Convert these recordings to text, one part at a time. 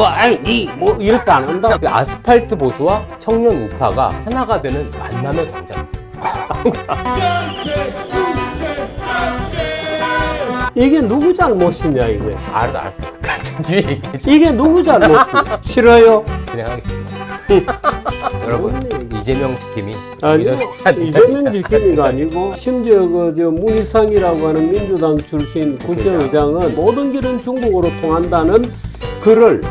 아이 니 이렇게 안 한다. 그 아스팔트 보수와 청년 우파가 하나가 되는 만남의 광장. 이게 누구 잘못이냐 이게. 알았어. 뒤에 얘기해줘. 이게 누구 잘못이야? 싫어요? 진행하겠습니다. 여러분, 이재명 지킴이 아니, 이재명 지킴이가 아니고 심지어 저 문희상이라고 하는 민주당 출신 국회의장은 모든 길은 중국으로 통한다는 글을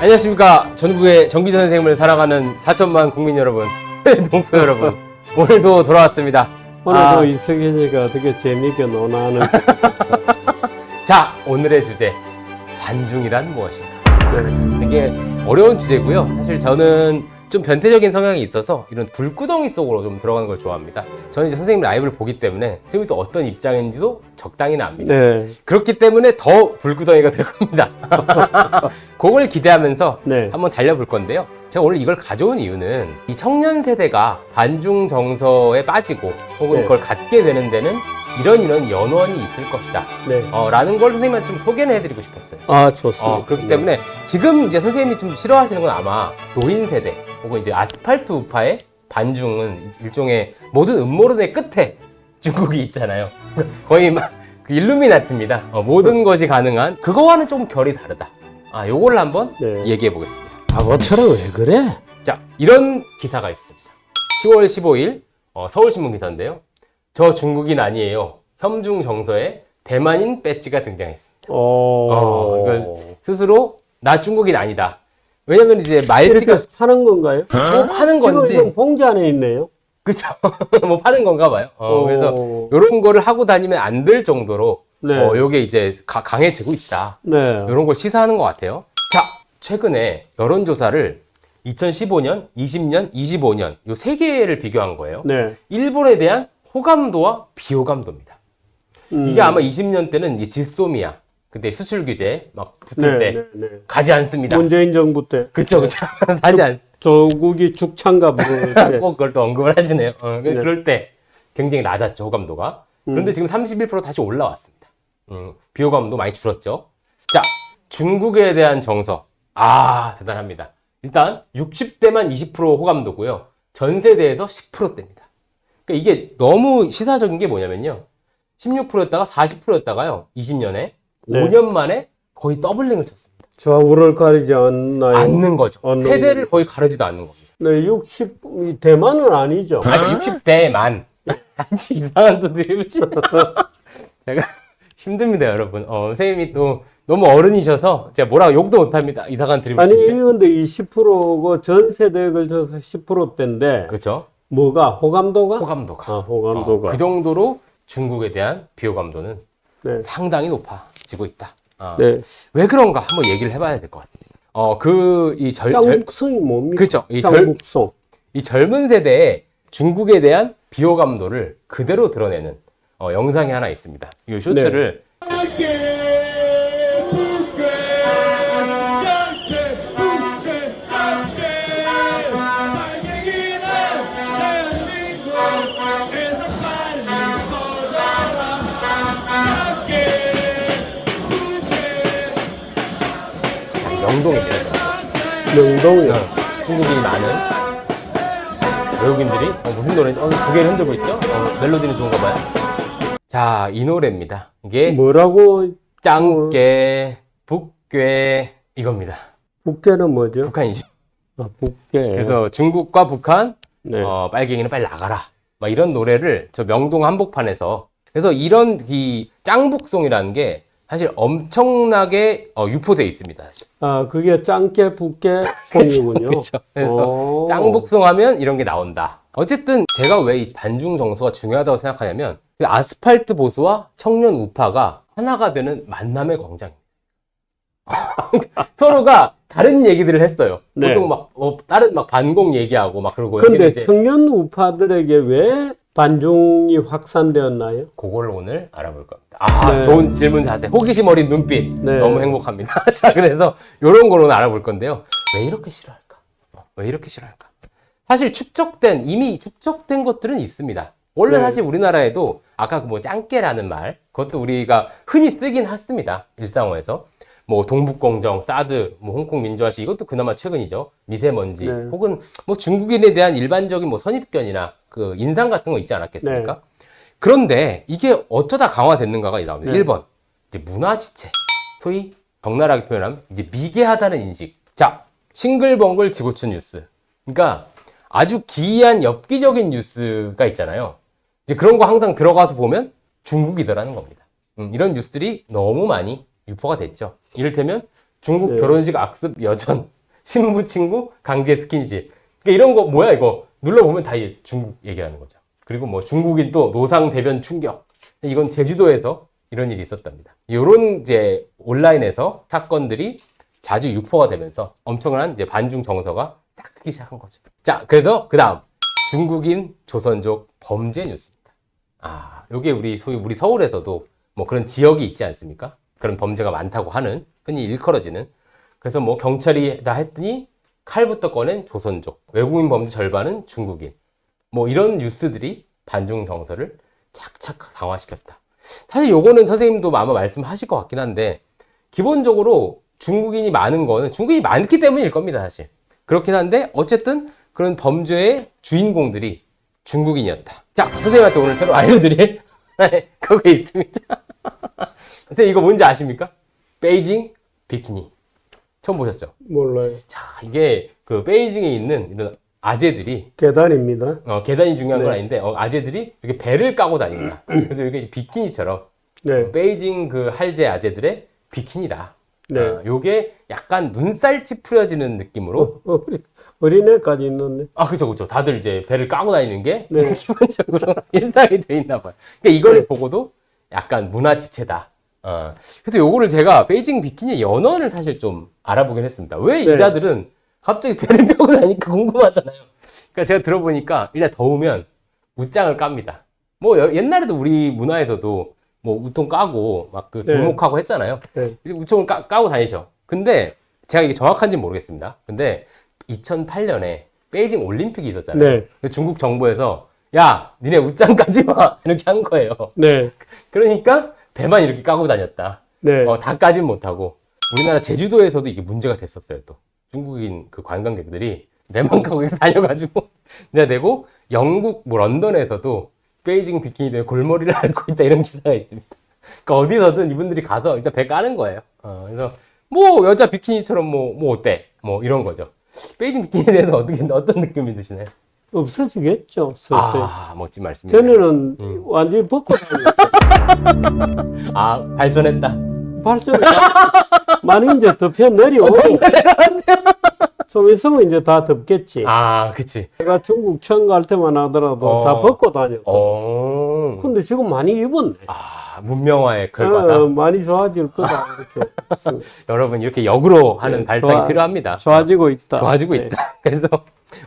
안녕하십니까. 전국의 정비전 선생님을 사랑하는 4천만 국민 여러분, 동포 여러분, 오늘도 돌아왔습니다. 오늘도 이석현이가 되게 재미있게 논하는 자, 오늘의 주제, 반중이란 무엇인가? 이게 어려운 주제고요. 사실 저는 좀 변태적인 성향이 있어서 이런 불구덩이 속으로 좀 들어가는 걸 좋아합니다. 저는 이제 선생님 라이브를 보기 때문에 선생님이 또 어떤 입장인지도 적당히는 압니다. 네. 그렇기 때문에 더 불구덩이가 될 겁니다. 그걸 기대하면서 네. 한번 달려볼 건데요. 제가 오늘 이걸 가져온 이유는 이 청년 세대가 반중 정서에 빠지고 혹은 네. 그걸 갖게 되는 데는 이런 연원이 있을 것이다. 네. 라는 걸 선생님한테 좀 소개를 해드리고 싶었어요. 아, 좋습니다. 그렇기 때문에 지금 이제 선생님이 좀 싫어하시는 건 아마 노인 세대 혹은 이제 아스팔트 우파의 반중은 일종의 모든 음모론의 끝에 중국이 있잖아요. 거의 막 그 일루미나티입니다. 모든 것이 가능한 그거와는 조금 결이 다르다. 요걸 한번 네. 얘기해 보겠습니다. 바보처럼 왜 그래? 자, 이런 기사가 있습니다. 10월 15일 서울신문 기사인데요. 저 중국인 아니에요. 혐중 정서에 대만인 배지가 등장했습니다. 이걸 스스로 나 중국인 아니다. 왜냐면 이제 말지가 이렇게 파는 건가요? 뭐 파는 지금 건지 이건 봉지 안에 있네요. 그쵸. 뭐 파는 건가 봐요. 그래서 이런 거를 하고 다니면 안 될 정도로 네. 요게 이제 강해지고 있다. 네. 이런 걸 시사하는 것 같아요. 자, 최근에 여론조사를 2015년, 20년, 25년 요 세 개를 비교한 거예요. 네. 일본에 대한 호감도와 비호감도입니다. 이게 아마 20년 때는 이제 지소미아, 그때 수출 규제 막 붙을 때 가지 않습니다. 문재인 정부 때. 그쵸. 가지 않습니다. 조국이 죽창가 부를 때. 꼭 그걸 또 언급을 하시네요. 그럴 때 굉장히 낮았죠, 호감도가. 그런데 지금 31% 다시 올라왔습니다. 비호감도 많이 줄었죠. 자, 중국에 대한 정서. 대단합니다. 일단 60대만 20% 호감도고요. 전 세대에서 10%대입니다. 그러니까 이게 너무 시사적인 게 뭐냐면요. 16%였다가 40%였다가요. 20년에 네. 5년 만에 거의 더블링을 쳤습니다. 좌우를 가리지 않나요? 않는 거죠. 않는 세대를 거의 가르지도 않는 겁니다. 네, 60, 대만은 아니죠. 60대만. 아주 이상한 또 드립이지. 제가 힘듭니다, 여러분. 선생님이 또 너무 어른이셔서 제가 뭐라고 욕도 못합니다. 이상한 드립을. 아니, 근데 이 10%가 전 세대에 걸쳐서 10%대인데. 그렇죠. 뭐가? 호감도가? 호감도가. 호감도가. 그 정도로 중국에 대한 비호감도는 네. 상당히 높아지고 있다. 네. 왜 그런가 한번 얘기를 해봐야 될 것 같습니다. 짱국성이 뭡니까? 그렇죠. 짱국성. 이 젊은 세대의 중국에 대한 비호감도를 그대로 드러내는 영상이 하나 있습니다. 이 쇼츠를 명동입니다. 명동이요. 중국인이 많은 외국인들이 무슨 노래인지 고개를 흔들고 있죠? 멜로디는 좋은가 봐요. 자, 이 노래입니다. 이게 뭐라고? 짱깨, 북괴 이겁니다. 북계는 뭐죠? 북한이죠. 북계. 그래서 중국과 북한 네. 빨갱이는 빨리 나가라. 막 이런 노래를 저 명동 한복판에서 그래서 이런 이 짱북송이라는 게 사실 엄청나게 유포되어 있습니다. 사실. 그게 짱깨, 북깨 송이군요. 그렇죠. 그래서 짱북송 하면 이런 게 나온다. 어쨌든 제가 왜 이 반중 정서가 중요하다고 생각하냐면 그 아스팔트 보수와 청년 우파가 하나가 되는 만남의 광장입니다. 서로가 다른 얘기들을 했어요. 네. 보통 막 다른 막 반공 얘기하고 막 그러고. 근데 청년 우파들에게 왜 반중이 확산되었나요? 그걸 오늘 알아볼 겁니다. 네. 좋은 질문 자세, 호기심 어린 눈빛. 네. 너무 행복합니다. 자, 그래서 이런 걸 오늘 알아볼 건데요. 왜 이렇게 싫어할까? 왜 이렇게 싫어할까? 사실 이미 축적된 것들은 있습니다. 원래 네. 사실 우리나라에도 아까 뭐 짱깨라는 말, 그것도 우리가 흔히 쓰긴 했습니다. 일상어에서. 뭐 동북공정, 사드, 뭐 홍콩 민주화시 이것도 그나마 최근이죠. 미세먼지 네. 혹은 뭐 중국인에 대한 일반적인 뭐 선입견이나 그 인상 같은 거 있지 않았겠습니까? 네. 그런데 이게 어쩌다 강화됐는가가 나옵니다. 네. 1번 이제 문화지체, 소위 적나라하게 표현하면 이제 미개하다는 인식. 자, 싱글벙글 지고춘 뉴스. 그러니까 아주 기이한 엽기적인 뉴스가 있잖아요. 이제 그런 거 항상 들어가서 보면 중국이더라는 겁니다. 이런 뉴스들이 너무 많이 유포가 됐죠. 이를테면 중국 네. 결혼식 악습 여전, 신부 친구 강제 스킨십. 그러니까 이런 거 뭐야 이거 눌러보면 다 중국 얘기하는 거죠. 그리고 뭐 중국인 또 노상 대변 충격. 이건 제주도에서 이런 일이 있었답니다. 이런 이제 온라인에서 사건들이 자주 유포가 되면서 엄청난 이제 반중 정서가 싹 트기 시작한 거죠. 자, 그래서 그 다음 중국인 조선족 범죄 뉴스입니다. 아, 요게 우리 소위 우리 서울에서도 뭐 그런 지역이 있지 않습니까? 그런 범죄가 많다고 하는 흔히 일컬어지는. 그래서 뭐 경찰이 다 했더니 칼부터 꺼낸 조선족, 외국인 범죄 절반은 중국인. 뭐 이런 뉴스들이 반중 정서를 착착 강화시켰다. 사실 요거는 선생님도 아마 말씀하실 것 같긴 한데 기본적으로 중국인이 많은 거는 중국인이 많기 때문일 겁니다, 사실. 그렇긴 한데 어쨌든 그런 범죄의 주인공들이 중국인이었다. 자, 선생님한테 오늘 새로 알려드릴 그게 있습니다. 선생님 이거 뭔지 아십니까? 베이징 비키니. 처음 보셨죠? 몰라요. 자, 이게 그 베이징에 있는 이런 아재들이 계단입니다. 계단이 중요한 건 네. 아닌데 아재들이 이렇게 배를 까고 다닌다. 그래서 이게 비키니처럼 네. 베이징 그 할제 아재들의 비키니다. 네. 요게 약간 눈살 찌푸려지는 느낌으로. 어린애까지 있는데. 아, 그쵸, 그쵸. 다들 이제 배를 까고 다니는 게 네. 기본적으로 일상이 돼 있나 봐요. 그러니까 이걸 네. 보고도 약간 문화지체다. 그래서 요거를 제가 베이징 비키니 연원을 사실 좀 알아보긴 했습니다. 왜 네. 이자들은 갑자기 배를 펴고 다니까 궁금하잖아요. 그러니까 제가 들어보니까 일단 더우면 웃장을 깝니다. 뭐 옛날에도 우리 문화에서도 뭐 우통 까고 막 그 네. 돌목하고 했잖아요. 네. 우통을 까고 다니셔. 근데 제가 이게 정확한지는 모르겠습니다. 근데 2008년에 베이징 올림픽이 있었잖아요. 네. 근데 중국 정부에서 야, 니네 웃장 까지 마 이렇게 한 거예요. 네. 그러니까 배만 이렇게 까고 다녔다. 네. 다 까진 못하고. 우리나라 제주도에서도 이게 문제가 됐었어요. 또 중국인 그 관광객들이 배만 까고 이렇게 다녀가지고 문제가 되고, 영국 뭐 런던에서도 베이징 비키니 때문에 골머리를 앓고 있다 이런 기사가 있습니다. 그러니까 어디서든 이분들이 가서 일단 배 까는 거예요. 그래서 뭐 여자 비키니처럼 뭐 어때? 뭐 이런 거죠. 베이징 비키니에 대해서 어떤 느낌이 드시나요? 없어지겠죠. 서서히. 멋진 말씀이네요. 전에는 완전히 벗고 다녔어요. 발전했다. 발전 많이 이제 덮여 내려오고 좀 있으면 이제 다 덮겠지. 그치. 제가 중국 처음 갈 때만 하더라도 다 벗고 다녔고. 근데 지금 많이 입었네. 문명화의 결과다. 많이 좋아질 거다. 이렇게 여러분 이렇게 역으로 하는 발탁이 필요합니다. 좋아지고 있다. 좋아지고 네. 있다. 그래서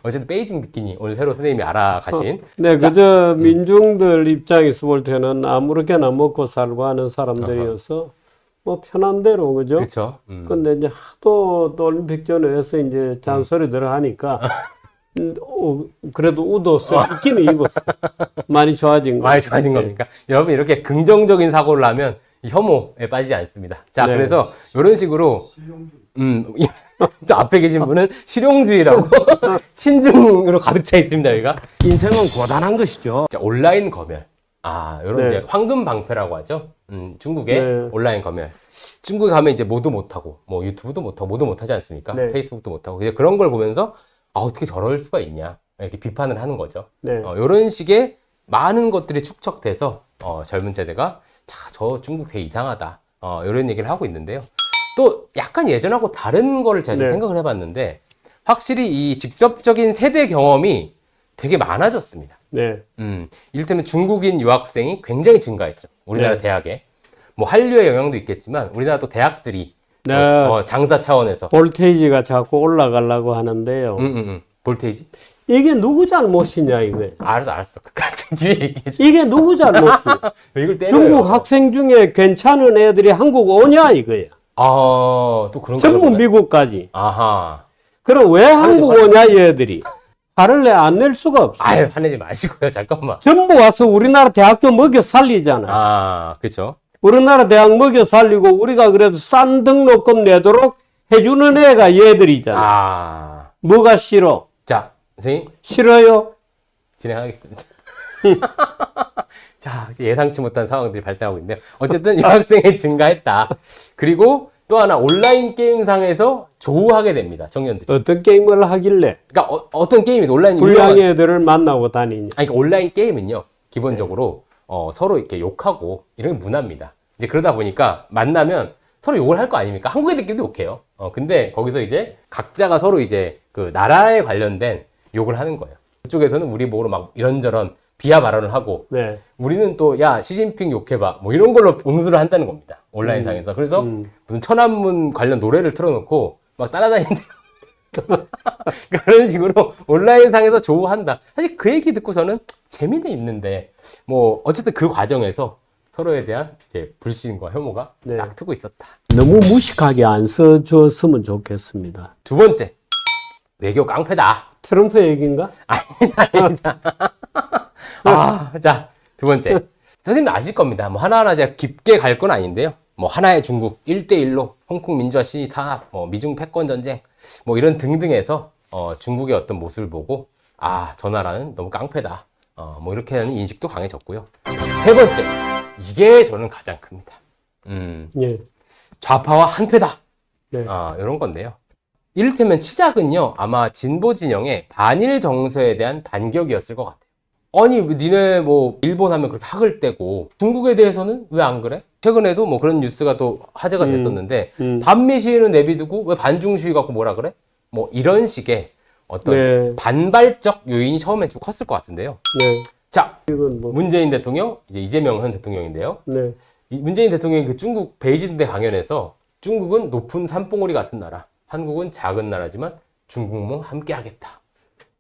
어쨌든 베이징 비키니 오늘 새로 선생님이 알아가신. 네, 그저 민중들 입장에서 볼 때는 아무렇게나 먹고 살고 하는 사람들이어서 뭐 편한 대로 그죠? 그렇죠. 근데 이제 하도 또 올림픽 전에 해서 이제 잔소리들 하니까 그래도 웃었어요. 비키니 입었어. 많이 좋아진 거. 많이 좋아진 겁니까? 여러분 이렇게 긍정적인 사고를 하면 이 혐오에 빠지지 않습니다. 자, 네. 그래서 이런 식으로 또 앞에 계신 분은 실용주의라고 신중으로 가득 차 있습니다. 여기가 인생은 고단한 것이죠. 자, 온라인 검열. 이런 네. 이제 황금 방패라고 하죠. 중국의 네. 온라인 검열. 중국에 가면 이제 뭐도 못하고, 뭐 유튜브도 못하고, 뭐도 못하지 않습니까? 네. 페이스북도 못하고. 이제 그런 걸 보면서, 어떻게 저럴 수가 있냐. 이렇게 비판을 하는 거죠. 네. 이런 식의 많은 것들이 축적돼서, 젊은 세대가, 저 중국 되게 이상하다. 이런 얘기를 하고 있는데요. 또 약간 예전하고 다른 거를 제가 좀 네. 생각을 해봤는데, 확실히 이 직접적인 세대 경험이 되게 많아졌습니다. 네. 이를테면 중국인 유학생이 굉장히 증가했죠. 우리나라 네. 대학에. 뭐 한류의 영향도 있겠지만 우리나라 또 대학들이 네. 장사 차원에서 볼테이지가 자꾸 올라가려고 하는데요. 볼테이지? 이게 누구 잘못이냐 이거예요. 알았어. 뒤에 얘기해줘. 이게 누구 잘못이야? 이걸 때려요. 중국 학생 중에 괜찮은 애들이 한국 오냐 이거야. 또 그런 전부 거구나. 미국까지. 아하. 그럼 왜 한국 오냐 이 애들이? 화를 안 낼 수가 없어. 아유, 화내지 마시고요. 잠깐만. 전부 와서 우리나라 대학교 먹여 살리잖아. 아, 그쵸. 우리나라 대학 먹여 살리고 우리가 그래도 싼 등록금 내도록 해주는 애가 얘들이잖아. 아. 뭐가 싫어? 자, 선생님, 싫어요? 진행하겠습니다. 자, 예상치 못한 상황들이 발생하고 있는데요. 어쨌든 유학생이 증가했다. 그리고 또 하나 온라인 게임상에서 조우하게 됩니다. 청년들이. 어떤 게임을 하길래 그러니까 어떤 게임이 온라인 불량의 애들을 만나고 다니냐. 아니, 그러니까 온라인 게임은요, 기본적으로 서로 이렇게 욕하고 이런 게 문화입니다. 이제 그러다 보니까 만나면 서로 욕을 할 거 아닙니까? 한국 애들끼리도 욕해요. 근데 거기서 이제 각자가 서로 이제 그 나라에 관련된 욕을 하는 거예요. 그쪽에서는 우리 보고 막 이런저런 비하 발언을 하고, 네. 우리는 또, 야, 시진핑 욕해봐. 뭐 이런 걸로 응수를 한다는 겁니다. 온라인상에서. 그래서 무슨 천안문 관련 노래를 틀어놓고 막 따라다니는데. 그런 식으로 온라인상에서 조우한다. 사실 그 얘기 듣고서는 재미는 있는데, 뭐, 어쨌든 그 과정에서 서로에 대한 이제 불신과 혐오가 네. 싹트고 있었다. 너무 무식하게 안 써줬으면 좋겠습니다. 두 번째, 외교 깡패다. 트럼프 얘기인가? 아니다. 아, 자, 두 번째. 선생님 아실 겁니다. 뭐 하나하나 제가 깊게 갈 건 아닌데요. 뭐 하나의 중국 1대1로 홍콩 민주화 시위 탄압, 뭐 미중 패권 전쟁, 뭐 이런 등등해서 중국의 어떤 모습을 보고 아, 저 나라는 너무 깡패다. 뭐 이렇게 하는 인식도 강해졌고요. 세 번째, 이게 저는 가장 큽니다. 예. 좌파와 한패다. 네. 이런 건데요. 이를테면 시작은요, 아마 진보 진영의 반일 정서에 대한 반격이었을 것 같아요. 아니, 니네 뭐 일본 하면 그렇게 학을 떼고 중국에 대해서는 왜 안 그래? 최근에도 뭐 그런 뉴스가 또 화제가 됐었는데 반미 시위는 내비두고 왜 반중 시위 갖고 뭐라 그래? 뭐 이런 식의 어떤 네. 반발적 요인이 처음엔 좀 컸을 것 같은데요. 네. 자, 이건 뭐. 문재인 대통령, 이제 이재명 현 대통령인데요. 네. 이 문재인 대통령이 그 중국 베이징대 강연에서 중국은 높은 산봉우리 같은 나라, 한국은 작은 나라지만 중국몽 함께 하겠다.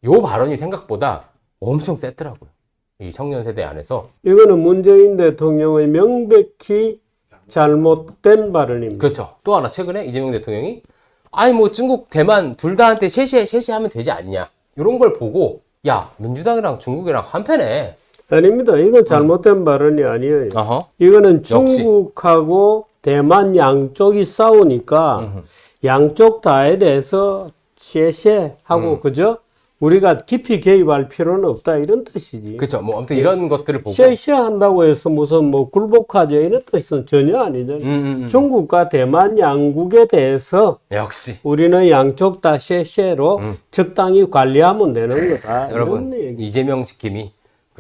요 발언이 생각보다 엄청 세더라고요. 이 청년 세대 안에서. 이거는 문재인 대통령의 명백히 잘못된 발언입니다. 그렇죠. 또 하나 최근에 이재명 대통령이 아니 뭐 중국, 대만 둘 다한테 셋이하면 되지 않냐. 이런 걸 보고 야, 민주당이랑 중국이랑 한패네. 아닙니다. 이건 잘못된 발언이 아니에요. 어허. 이거는 역시. 중국하고 대만 양쪽이 싸우니까 양쪽 다에 대해서 쉐쉐하고 그죠? 우리가 깊이 개입할 필요는 없다 이런 뜻이지. 그렇죠. 뭐 아무튼 이런 것들을 보고 쉐쉐한다고 해서 무슨 뭐 굴복하자 이런 뜻은 전혀 아니잖아요. 중국과 대만 양국에 대해서 역시 우리는 양쪽 다 쉐쉐로 적당히 관리하면 되는 거다. 여러분 이런 얘기. 이재명 지킴이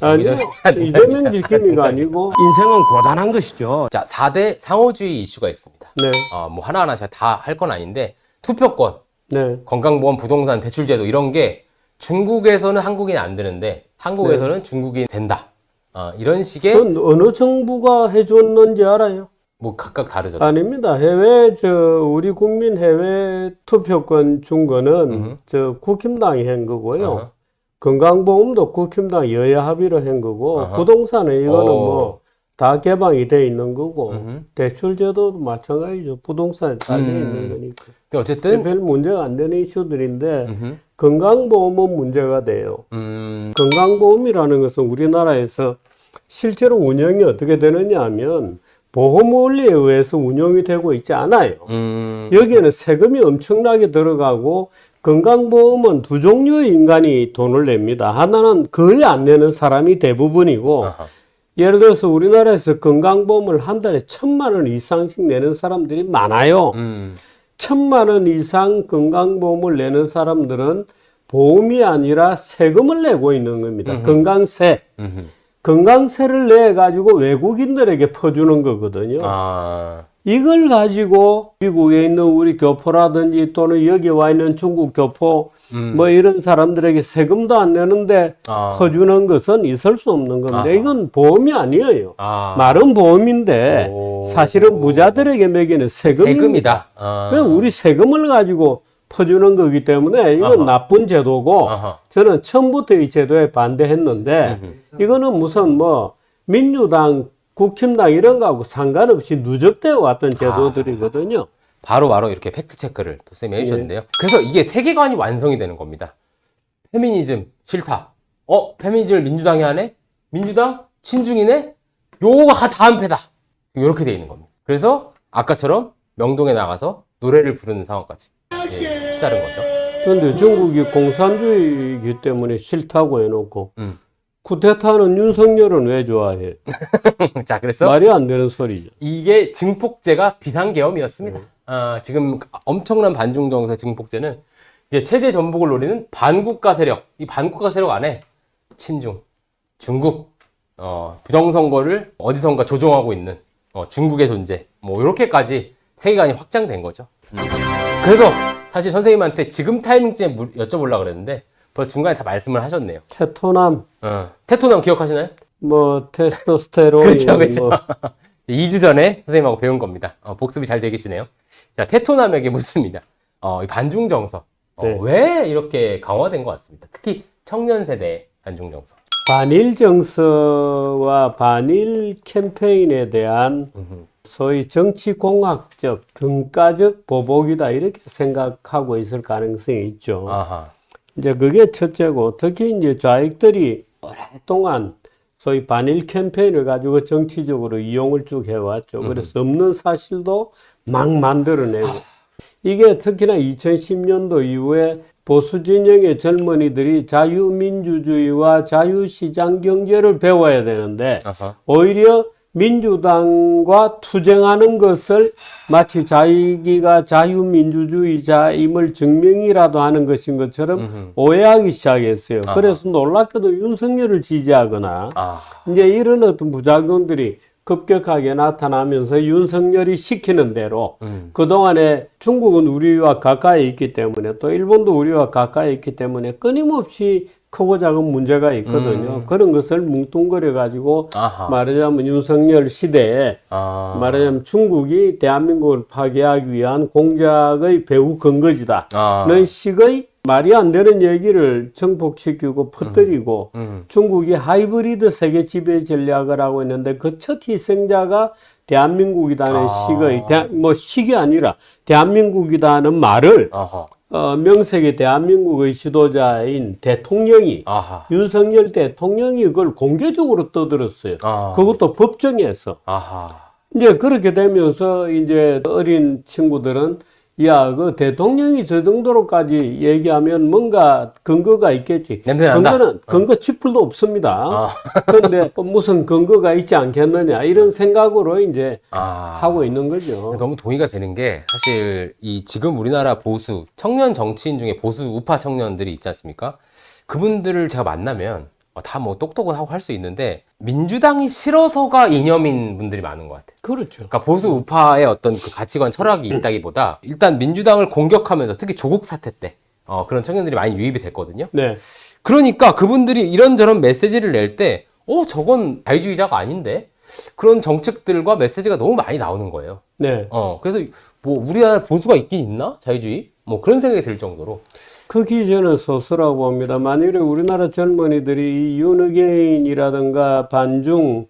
아니, 이재명 지킴이가 아니고 인생은 고단한 것이죠. 자, 4대 상호주의 이슈가 있습니다. 네, 뭐 하나하나 제가 다 할 건 아닌데 투표권, 네. 건강보험, 부동산, 대출제도 이런 게 중국에서는 한국인이 안 되는데 한국에서는 중국인이 된다. 이런 식의 전 어느 정부가 해줬는지 알아요? 뭐 각각 다르죠. 아닙니다. 우리 국민 해외 투표권 준 거는 국힘당이 한 거고요. 어허. 건강보험도 국힘당 여야 합의로 한 거고, 어허. 부동산은 이거는 오. 뭐 다 개방이 돼 있는 거고, 대출제도도 마찬가지죠. 부동산에 다 돼 있는 거니까. 근데 어쨌든 별 문제가 안 되는 이슈들인데, 건강보험은 문제가 돼요. 건강보험이라는 것은 우리나라에서 실제로 운영이 어떻게 되느냐 하면, 보험 원리에 의해서 운영이 되고 있지 않아요. 여기에는 세금이 엄청나게 들어가고 건강보험은 두 종류의 인간이 돈을 냅니다. 하나는 거의 안 내는 사람이 대부분이고 아하. 예를 들어서 우리나라에서 건강보험을 한 달에 1,000만 원 이상씩 내는 사람들이 많아요. 1,000만 원 이상 건강보험을 내는 사람들은 보험이 아니라 세금을 내고 있는 겁니다. 건강세. 건강세를 내 가지고 외국인들에게 퍼주는 거거든요. 이걸 가지고 미국에 있는 우리 교포라든지 또는 여기 와 있는 중국 교포 뭐 이런 사람들에게 세금도 안 내는데 퍼주는 것은 있을 수 없는 겁니다. 이건 보험이 아니에요. 말은 보험인데 사실은 부자들에게 매기는 세금입니다. 그냥 우리 세금을 가지고 퍼주는 거기 때문에 이건 나쁜 제도고 저는 처음부터 이 제도에 반대했는데 이거는 무슨 뭐 민주당, 국힘당 이런 거하고 상관없이 누적되어 왔던 제도들이거든요. 바로 이렇게 팩트 체크를 또 쌤이 해주셨는데요. 그래서 이게 세계관이 완성이 되는 겁니다. 페미니즘 싫다. 페미니즘을 민주당이 하네? 민주당? 친중이네? 요거가 다음 패다. 이렇게 돼 있는 겁니다. 그래서 아까처럼 명동에 나가서 노래를 부르는 상황까지 치달은 거죠. 그런데 중국이 공산주의이기 때문에 싫다고 해놓고 쿠데타는 윤석열은 왜 좋아해? 자, 그래서 말이 안 되는 소리죠. 이게 증폭제가 비상계엄이었습니다. 지금 엄청난 반중 정서 증폭제는 이제 체제 전복을 노리는 반국가 세력, 이 반국가 세력 안에 친중, 중국, 부정선거를 어디선가 조종하고 있는 중국의 존재, 뭐 이렇게까지 세계관이 확장된 거죠. 그래서 사실 선생님한테 지금 타이밍쯤에 여쭤보려고 그랬는데 벌써 중간에 다 말씀을 하셨네요. 테토남, 테토남 기억하시나요? 뭐 테스토스테론, 그렇죠, 그렇죠. 뭐 2주 전에 선생님하고 배운 겁니다. 복습이 잘 되시네요. 자, 테토남에게 묻습니다. 이 반중 정서. 네. 왜 이렇게 강화된 것 같습니다. 특히 청년 세대의 반중 정서. 반일 정서와 반일 캠페인에 대한 소위 정치공학적, 등가적 보복이다 이렇게 생각하고 있을 가능성이 있죠. 아하. 이제 그게 첫째고, 특히 이제 좌익들이 오랫동안 소위 반일 캠페인을 가지고 정치적으로 이용을 쭉 해왔죠. 그래서 없는 사실도 막 만들어내고. 이게 특히나 2010년도 이후에 보수 진영의 젊은이들이 자유민주주의와 자유시장 경제를 배워야 되는데 아하. 오히려 민주당과 투쟁하는 것을 마치 자기가 자유민주주의자임을 증명이라도 하는 것인 것처럼 오해하기 시작했어요. 아하. 그래서 놀랍게도 윤석열을 지지하거나 아. 이제 이런 어떤 부작용들이 급격하게 나타나면서 윤석열이 시키는 대로 그동안에 중국은 우리와 가까이 있기 때문에 또 일본도 우리와 가까이 있기 때문에 끊임없이 크고 작은 문제가 있거든요. 그런 것을 뭉뚱그려 가지고 아하. 말하자면 윤석열 시대에 말하자면 중국이 대한민국을 파괴하기 위한 공작의 배후 근거지다는 식의 말이 안 되는 얘기를 정복시키고 퍼뜨리고 중국이 하이브리드 세계 지배 전략을 하고 있는데 그 첫 희생자가 대한민국이다는 식의 뭐 식이 아니라 대한민국이다는 말을 명색이 대한민국의 지도자인 대통령이 아하. 윤석열 대통령이 그걸 공개적으로 떠들었어요. 그것도 법정에서. 아하. 이제 그렇게 되면서 이제 어린 친구들은 야, 그 대통령이 저 정도로까지 얘기하면 뭔가 근거가 있겠지. 냄새 난다. 근거 쥐뿔도 없습니다. 그런데 무슨 근거가 있지 않겠느냐 이런 생각으로 이제 하고 있는 거죠. 너무 동의가 되는 게 사실 이 지금 우리나라 보수 청년 정치인 중에 보수 우파 청년들이 있지 않습니까? 그분들을 제가 만나면 다 뭐 똑똑하고 할 수 있는데 민주당이 싫어서가 이념인 분들이 많은 것 같아요. 그렇죠. 그러니까 보수 우파의 어떤 그 가치관 철학이 있다기보다 일단 민주당을 공격하면서 특히 조국 사태 때 그런 청년들이 많이 유입이 됐거든요. 네. 그러니까 그분들이 이런저런 메시지를 낼 때 저건 자유주의자가 아닌데 그런 정책들과 메시지가 너무 많이 나오는 거예요. 네. 그래서 뭐 우리나라 보수가 있긴 있나? 자유주의? 뭐 그런 생각이 들 정도로 그 기저는 소수라고 봅니다. 만일에 우리나라 젊은이들이 이 윤핵인이라든가 반중,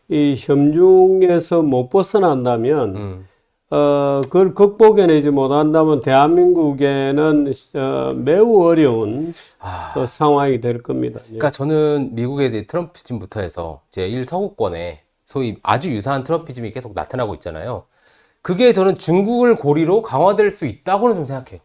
이 혐중에서 못 벗어난다면, 그걸 극복해내지 못한다면 대한민국에는 매우 어려운 상황이 될 겁니다. 그러니까 저는 미국의 트럼피즘부터 해서 제1서구권에 소위 아주 유사한 트럼피즘이 계속 나타나고 있잖아요. 그게 저는 중국을 고리로 강화될 수 있다고는 좀 생각해요.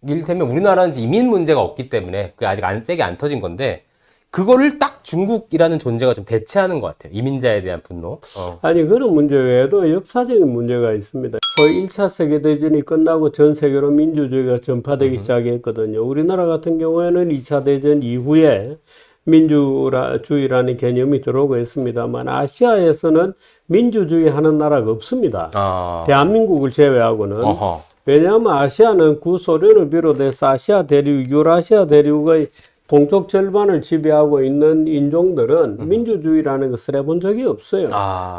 이를테면 우리나라는 이민 문제가 없기 때문에 그게 아직 세게 안 터진 건데 그거를 딱 중국이라는 존재가 좀 대체하는 것 같아요. 이민자에 대한 분노. 아니 그런 문제 외에도 역사적인 문제가 있습니다. 소위 1차 세계대전이 끝나고 전 세계로 민주주의가 전파되기 시작했거든요. 우리나라 같은 경우에는 2차 대전 이후에 민주주의라는 개념이 들어오고 있습니다만 아시아에서는 민주주의 하는 나라가 없습니다. 대한민국을 제외하고는. 왜냐하면 아시아는 구소련을 비롯해서 아시아 대륙, 유라시아 대륙의 동쪽 절반을 지배하고 있는 인종들은 민주주의라는 것을 해본 적이 없어요.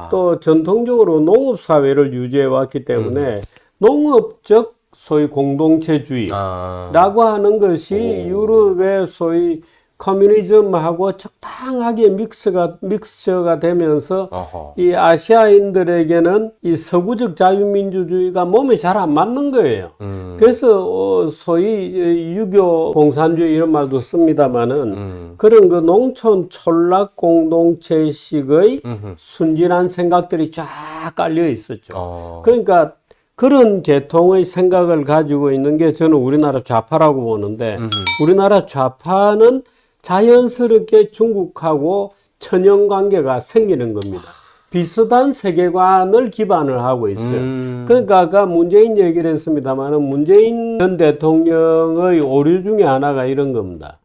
또 전통적으로 농업사회를 유지해 왔기 때문에 농업적 소위 공동체주의라고 하는 것이 유럽의 소위 커뮤니즘하고 적당하게 믹스처가 되면서 어허. 이 아시아인들에게는 이 서구적 자유민주주의가 몸에 잘 안 맞는 거예요. 그래서 소위 유교 공산주의 이런 말도 씁니다마는 그런 그 농촌 촌락 공동체식의 순진한 생각들이 쫙 깔려 있었죠. 그러니까 그런 계통의 생각을 가지고 있는 게 저는 우리나라 좌파라고 보는데 우리나라 좌파는 자연스럽게 중국하고 천연관계가 생기는 겁니다. 비슷한 세계관을 기반을 하고 있어요. 그러니까 아까 문재인 얘기를 했습니다만 문재인 전 대통령의 오류 중에 하나가 이런 겁니다.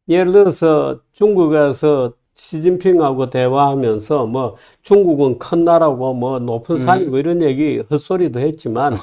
예를 들어서 중국에서 시진핑하고 대화하면서 뭐 중국은 큰 나라고 뭐 높은 산이고 이런 얘기 헛소리도 했지만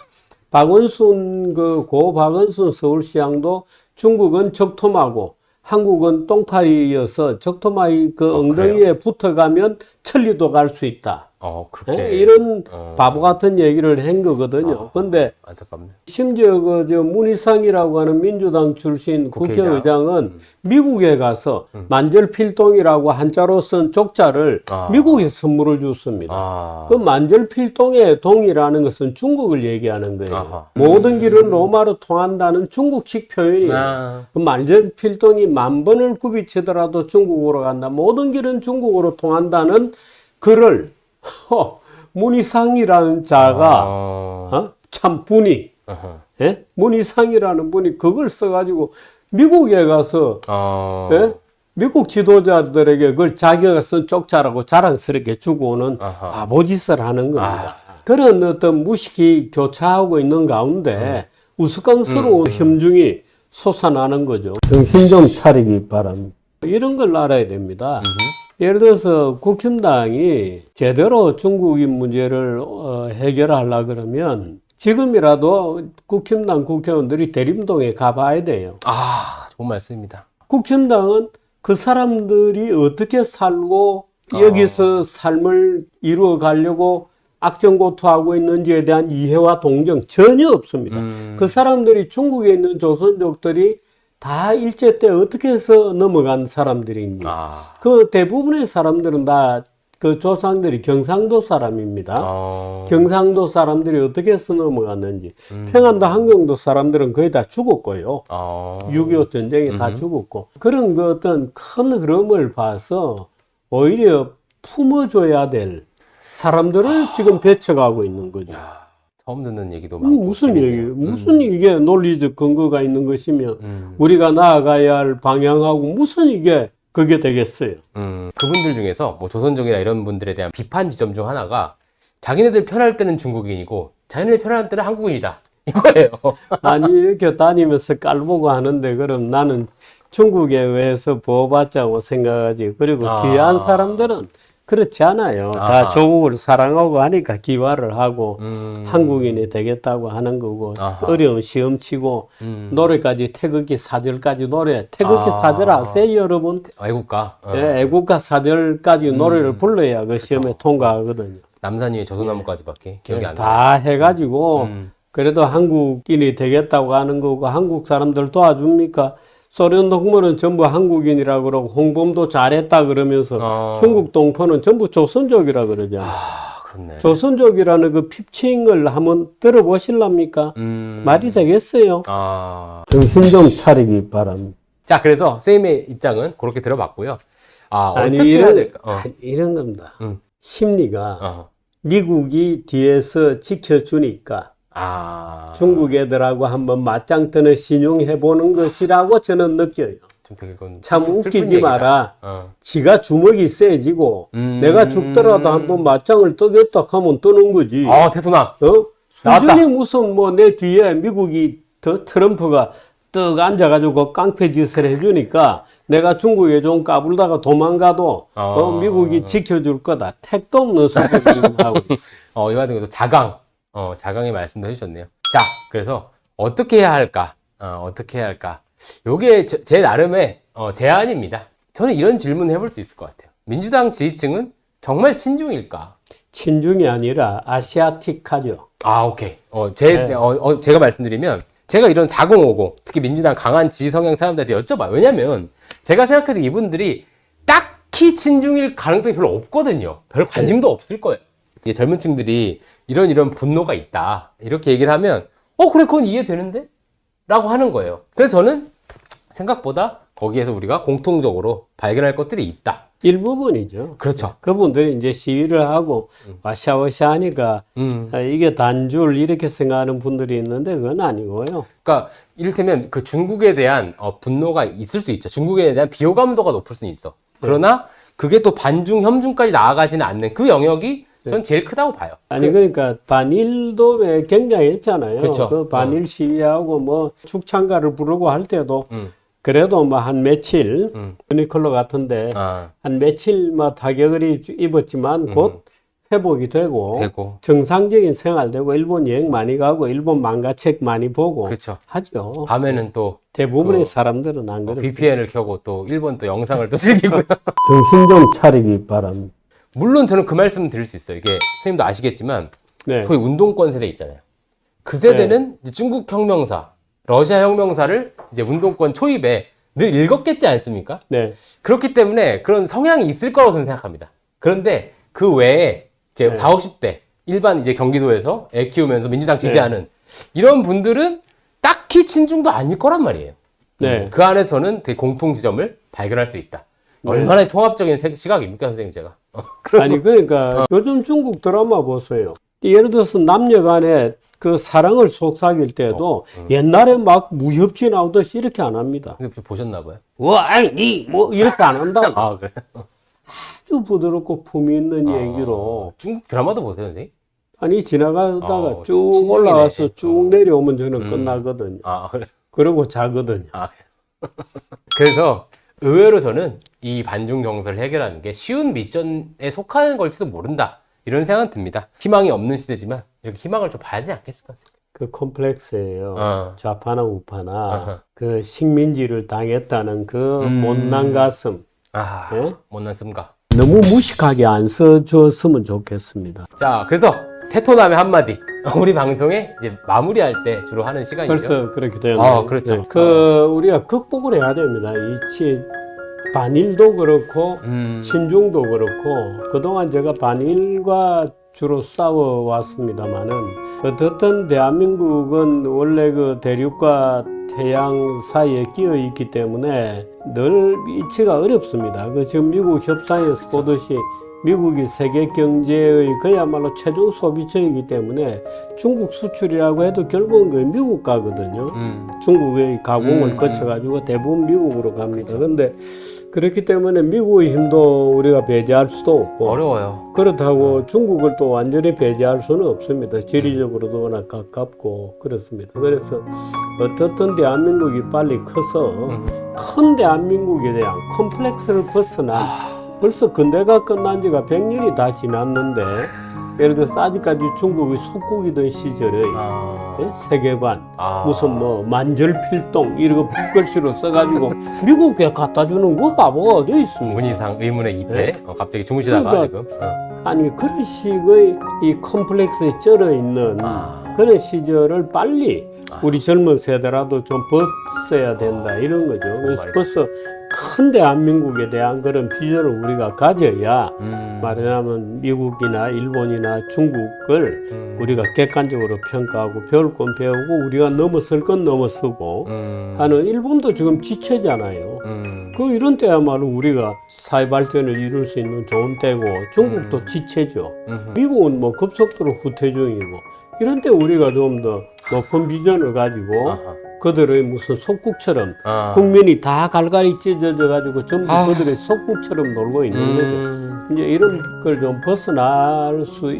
박원순 고 박원순 서울시장도 중국은 적토마고 한국은 똥파리여서 적토마의 그 엉덩이에 붙어가면 천리도 갈 수 있다. 그렇게. 이런 바보 같은 얘기를 한 거거든요. 근데 안타깝네. 심지어 저 문희상이라고 하는 민주당 출신 국회의장은 미국에 가서 만절필동이라고 한자로 쓴 족자를 미국에 선물을 줬습니다. 그 만절필동의 동이라는 것은 중국을 얘기하는 거예요. 모든 길은 로마로 통한다는 중국식 표현이에요. 그 만절필동이 만 번을 굽이치더라도 중국으로 간다. 모든 길은 중국으로 통한다는 글을 문희상이라는 자가 참 분이 예? 문희상이라는 분이 그걸 써가지고 미국에 가서 예? 미국 지도자들에게 그걸 자기가 쓴 쪽자라고 자랑스럽게 주고 오는 바보짓을 하는 겁니다. 그런 어떤 무식이 교차하고 있는 가운데 우스꽝스러운 혐중이 솟아나는 거죠. 정신 좀 차리기 바랍니다. 이런 걸 알아야 됩니다. 예를 들어서 국힘당이 제대로 중국인 문제를 해결하려고 그러면 지금이라도 국힘당 국회의원들이 대림동에 가봐야 돼요. 좋은 말씀입니다. 국힘당은 그 사람들이 어떻게 살고 여기서 삶을 이루어 가려고 악정고투하고 있는지에 대한 이해와 동정 전혀 없습니다. 그 사람들이 중국에 있는 조선족들이 다 일제 때 어떻게 해서 넘어간 사람들입니다. 그 대부분의 사람들은 다 그 조상들이 경상도 사람입니다. 경상도 사람들이 어떻게 해서 넘어갔는지. 평안도 한경도 사람들은 거의 다 죽었고요. 6.25 전쟁에 다 죽었고. 그런 그 어떤 큰 흐름을 봐서 오히려 품어줘야 될 사람들을 지금 배척하고 있는 거죠. 처음 듣는 얘기도 많고. 무슨 얘기예요? 무슨 이게 논리적 근거가 있는 것이면 우리가 나아가야 할 방향하고 무슨 이게 그게 되겠어요. 그분들 중에서 뭐 조선족이나 이런 분들에 대한 비판 지점 중 하나가 자기네들 편할 때는 중국인이고 자기네들 편할 때는 한국인이다. 이거예요. 아니 이렇게 다니면서 깔보고 하는데 그럼 나는 중국에 의해서 보호받자고 생각하지. 그리고 귀한 사람들은 그렇지 않아요. 다 조국을 사랑하고 하니까 기화를 하고 한국인이 되겠다고 하는 거고 어려운 시험 치고 노래까지 태극기 사절까지 노래 태극기 사절 아세요 여러분? 애국가. 예, 애국가 사절까지 노래를 불러야 그 시험에 통과하거든요. 남산 위에 저소나무까지밖에 기억이 안 나요. 다 해가지고 그래도 한국인이 되겠다고 하는 거고 한국 사람들 도와줍니까? 소련 동물은 전부 한국인이라 그러고 홍범도 잘했다 그러면서 중국 동포는 전부 조선족이라 그러잖아요. 그렇네. 조선족이라는 그 피칭을 한번 들어보실랍니까? 말이 되겠어요? 정신 좀 차리기 바랍니다. 자, 그래서 선생님의 입장은 그렇게 들어봤고요. 아니, 어떻게 해야 될까? 이런 겁니다. 심리가 미국이 뒤에서 지켜주니까 중국 애들하고 한번 맞짱 뜨는 신용해보는 것이라고 저는 느껴요. 좀 되게 그건 참 웃기지 얘기다. 마라. 지가 주먹이 세지고 내가 죽더라도 한번 맞짱을 뜨겠다 하면 뜨는 거지. 테토남. 수준이 무슨 뭐 내 뒤에 미국이 트럼프가 떡 앉아가지고 깡패 짓을 해주니까 내가 중국에 좀 까불다가 도망가도 미국이 지켜줄 거다. 택도 없는 소리를 하고 있어. 이 같은 경우도 자강의 말씀도 해주셨네요. 자, 그래서 어떻게 해야 할까? 어떻게 해야 할까? 요게 제 나름의 제안입니다. 저는 이런 질문을 해볼 수 있을 것 같아요. 민주당 지지층은 정말 친중일까? 친중이 아니라 아시아틱하죠. 오케이. 제가 말씀드리면 제가 이런 4050 특히 민주당 강한 지지 성향 사람들한테 여쭤봐요. 왜냐면 제가 생각해도 이분들이 딱히 친중일 가능성이 별로 없거든요. 별 관심도 없을 거예요. 이게 젊은 층들이 이런 분노가 있다. 이렇게 얘기를 하면, 그래, 그건 이해되는데? 라고 하는 거예요. 그래서 저는 생각보다 거기에서 우리가 공통적으로 발견할 것들이 있다. 일부분이죠. 그렇죠. 그분들이 이제 시위를 하고 와샤와샤 하니까 이게 단줄 이렇게 생각하는 분들이 있는데 그건 아니고요. 그러니까 이를테면 그 중국에 대한 분노가 있을 수 있죠. 중국에 대한 비호감도가 높을 수는 있어. 그러나 그게 또 반중, 협중까지 나아가지는 않는 그 영역이 전 제일 크다고 봐요. 아니 그러니까 반일도 왜 굉장했잖아요. 그쵸. 그 반일 시위하고 뭐 축창가를 부르고 할 때도 그래도 뭐 한 며칠 유니클로 같은데 한 며칠 뭐 타격을 입었지만 곧 회복이 되고 정상적인 생활되고 일본 여행 많이 가고 일본 만화책 많이 보고 그쵸. 하죠. 밤에는 또 대부분의 사람들은 안 그렇습니다. VPN을 켜고 또 일본 또 영상을 또 즐기고요. 정신 좀 차리기 바랍니다. 물론 저는 그 말씀을 드릴 수 있어요. 이게 선생님도 아시겠지만 네. 소위 운동권 세대 있잖아요. 그 세대는 이제 중국 혁명사, 러시아 혁명사를 이제 운동권 초입에 늘 읽었겠지 않습니까? 네. 그렇기 때문에 그런 성향이 있을 거라고 저는 생각합니다. 그런데 그 외에 이제 40, 50대 일반 이제 경기도에서 애 키우면서 민주당 지지하는 이런 분들은 딱히 친중도 아닐 거란 말이에요. 네. 그 안에서는 되게 공통 지점을 발견할 수 있다. 얼마나 통합적인 시각입니까, 선생님 제가? 아니 그러니까 요즘 중국 드라마 보세요. 예를 들어서 남녀 간에 그 사랑을 속삭일 때도 옛날에 막 무협지 나오듯이 이렇게 안 합니다. 선생님 보셨나 봐요. 뭐 이렇게 안 한다고. 아, 그래? 아주 부드럽고 품위 있는 얘기로. 중국 드라마도 보세요, 선생님? 아니 지나가다가 쭉 친중이네. 올라가서 쭉 내려오면 저는 끝나거든요. 아, 그래? 그러고 자거든요. 아, 그래. 그래서 의외로 저는 이 반중 정서를 해결하는 게 쉬운 미션에 속하는 걸지도 모른다. 이런 생각은 듭니다. 희망이 없는 시대지만 이렇게 희망을 좀 봐야 되지 않겠습니까? 그 콤플렉스예요. 어. 좌파나 우파나 어허. 그 식민지를 당했다는 그 못난 가슴. 아, 예? 못난 씀가. 너무 무식하게 안 써줬으면 좋겠습니다. 자, 그래서 테토남의 한마디. 우리 방송에 이제 마무리할 때 주로 하는 시간이죠. 벌써 그렇게 되었네요. 그렇죠. 그 우리가 극복을 해야 됩니다. 반일도 그렇고 친중도 그렇고 그동안 제가 반일과 주로 싸워왔습니다만은 어떻든 대한민국은 원래 그 대륙과 태양 사이에 끼어 있기 때문에 늘 이치가 어렵습니다. 그 지금 미국 협상에서 보듯이 미국이 세계 경제의 그야말로 최종 소비처이기 때문에 중국 수출이라고 해도 결국은 그 미국 가거든요. 중국의 가공을 거쳐가지고 대부분 미국으로 갑니다. 그런데 그렇기 때문에 미국의 힘도 우리가 배제할 수도 없고 어려워요. 그렇다고 중국을 또 완전히 배제할 수는 없습니다. 지리적으로도 워낙 가깝고 그렇습니다. 그래서 어떻든 대한민국이 빨리 커서 큰 대한민국에 대한 컴플렉스를 벗어나 벌써 근대가 끝난 지가 100년이 다 지났는데 예를 들어서 아직까지 중국의 속국이던 시절의 세계관 무슨 뭐 만절필동 이런 거 붓글씨로 써가지고 미국에 갖다 주는 거 바보가 어디 있습니까? 문희상 의문의 2패. 갑자기 주무시다가 지금. 아니 그런 식의 이 컴플렉스에 쩔어 있는 그런 시절을 빨리 우리 젊은 세대라도 좀 벗어야 된다 이런 거죠. 그래서 벌써 큰 대한민국에 대한 그런 비전을 우리가 가져야 말하자면 미국이나 일본이나 중국을 우리가 객관적으로 평가하고 배울 건 배우고 우리가 넘어설 건 넘어서고 하는 일본도 지금 지체잖아요. 그 이런 때야말로 우리가 사회 발전을 이룰 수 있는 좋은 때고 중국도 지체죠. 미국은 뭐 급속도로 후퇴 중이고 이런 때 우리가 좀 더 높은 비전을 가지고 그들의 무슨 속국처럼 국민이 다 갈갈이 찢어져 가지고 전부 그들의 속국처럼 놀고 있는 거죠. 이제 이런 걸 좀 벗어날 수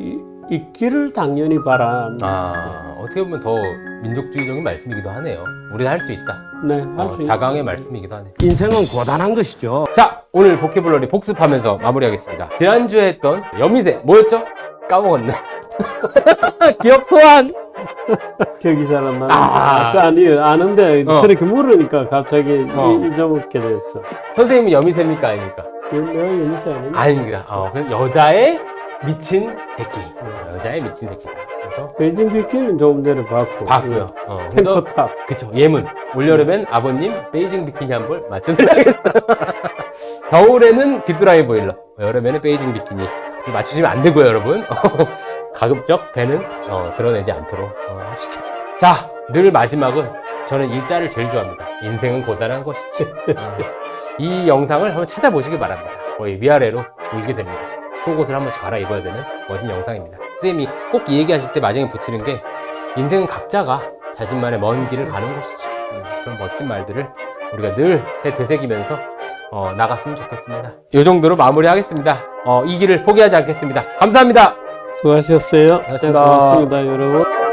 있기를 당연히 바랍니다. 어떻게 보면 더 민족주의적인 말씀이기도 하네요. 우리는 할 수 있다. 네, 할 수 자강의 말씀이기도 하네요. 인생은 고단한 것이죠. 자, 오늘 보케블러리 복습하면서 마무리하겠습니다. 지난주에 했던 여미대 뭐였죠? 까먹었네. 기억 소환. 기억이 잘 안 나는데 아니요 아는데 그렇게 물으니까 갑자기 잊어먹게 됐어. 선생님은 여미새입니까 아닙니까? 내가 연세 아닌데? 아닙니다. 그냥 여자의 미친 새끼. 여자의 미친 새끼다. 베이징 비키니는 조금 전에 봤고. 봤고요. 탱커탑. 그쵸. 예문. 올여름엔 아버님 베이징 비키니 한 벌 맞춰드려야겠어요. 겨울에는 귀뚜라미 보일러. 여름에는 베이징 비키니. 맞추시면 안 되고요, 여러분. 가급적 배는 드러내지 않도록 합시다. 자, 늘 마지막은 저는 일자를 제일 좋아합니다. 인생은 고단한 것이지. 이 영상을 한번 찾아보시기 바랍니다. 거의 위아래로 울게 됩니다. 속옷을 한 번씩 갈아입어야 되는 멋진 영상입니다. 선생님이 꼭 이 얘기하실 때 마지막에 붙이는 게 인생은 각자가 자신만의 먼 길을 가는 것이지. 그런 멋진 말들을 우리가 늘 되새기면서 나갔으면 좋겠습니다. 이 정도로 마무리하겠습니다. 이 길을 포기하지 않겠습니다. 감사합니다. 수고하셨어요. 고맙습니다. 고맙습니다, 여러분.